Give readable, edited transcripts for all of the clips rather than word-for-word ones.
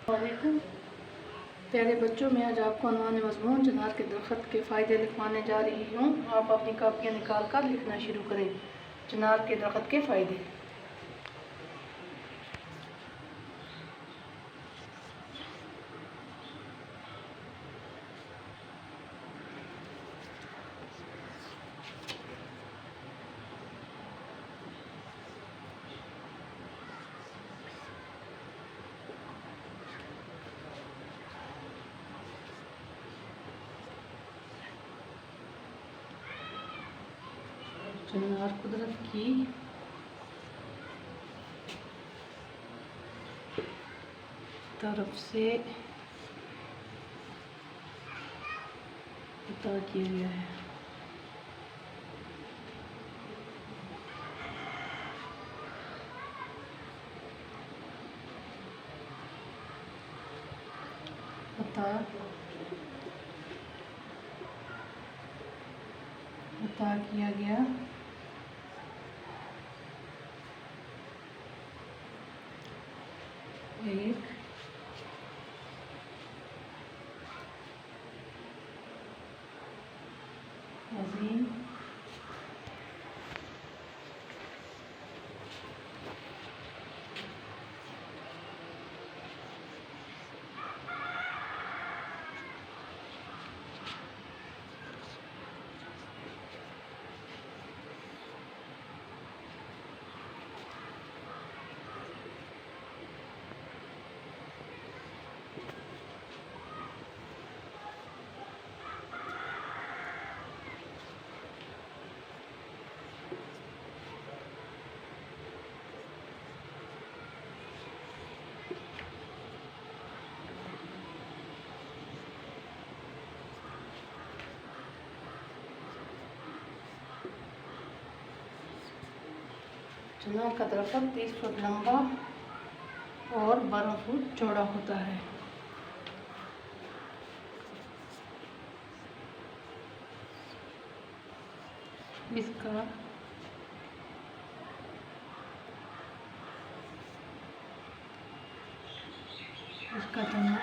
वालेकुम प्यारे बच्चों, मैं आज आपको अनवान मज़मून चिनार के दरख्त के फ़ायदे लिखवाने जा रही हूँ। आप अपनी कापियाँ निकाल कर लिखना शुरू करें। चिनार के दरख्त के फ़ायदे। चिनार कुदरत की तरफ से अता किया गया है। अता किया गया एक अजीम चिनार का दरख्त 30 फुट लंबा और 12 फुट चौड़ा होता है। इसका तना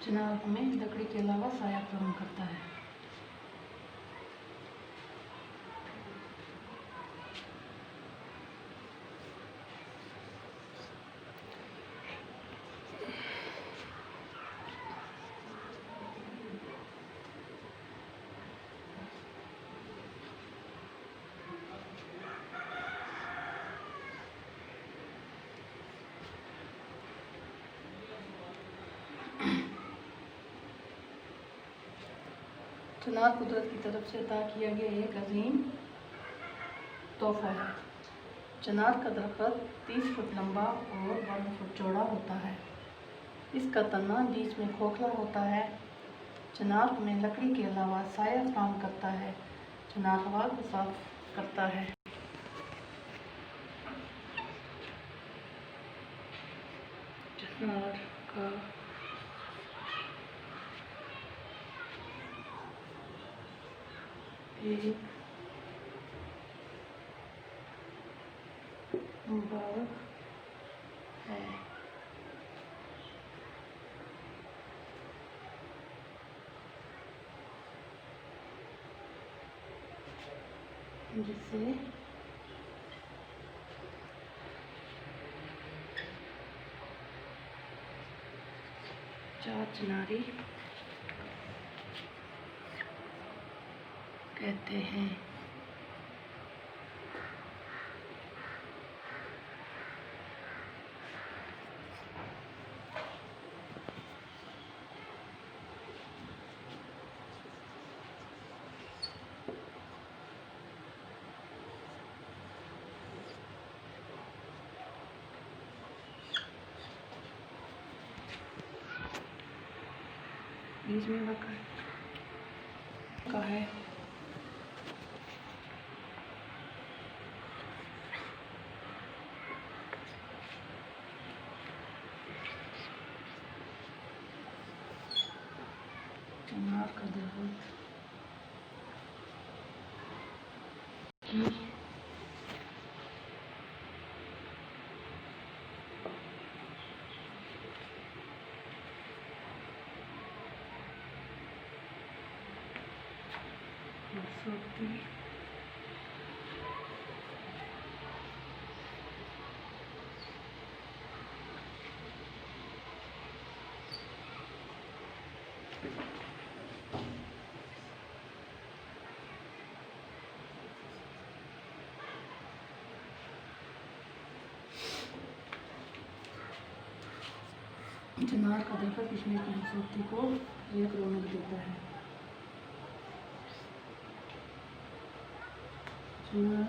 चिनार हमें लकड़ी के अलावा साया फराहम करता है। चिनार कुदरत की तरफ से अता किया गया एक अजीम तोहफा है। चिनार का दरख्त 30 फुट लंबा और 12 फुट चौड़ा होता है। इसका तना बीच में खोखला होता है। चिनार हमें लकड़ी के अलावा साया फराहम करता है। चिनार हवा को साफ करता है। चिनार का एक बाग है। जिसे चार चिनारी कहते हैं। बीच में का है। चिनार का दरख्त खूबसूरती चिनार का दरख्त कश्मीर की खूबसूरती को एक रौनक देता है। चिनार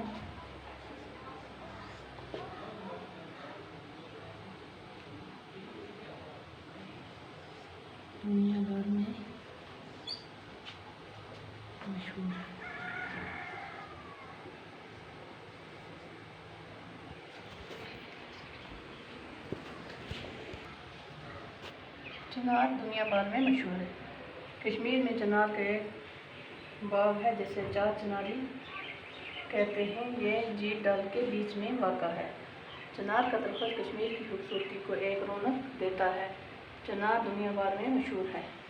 दुनिया भर में मशहूर है। चिनार दुनिया भर में मशहूर है। कश्मीर में चिनार के बाग है जिसे चार चिनारी कहते हैं। ये झील डल के बीच में वाक़ा है। चिनार का दरख्त कश्मीर की खूबसूरती को एक रौनक देता है। चिनार दुनिया भर में मशहूर है।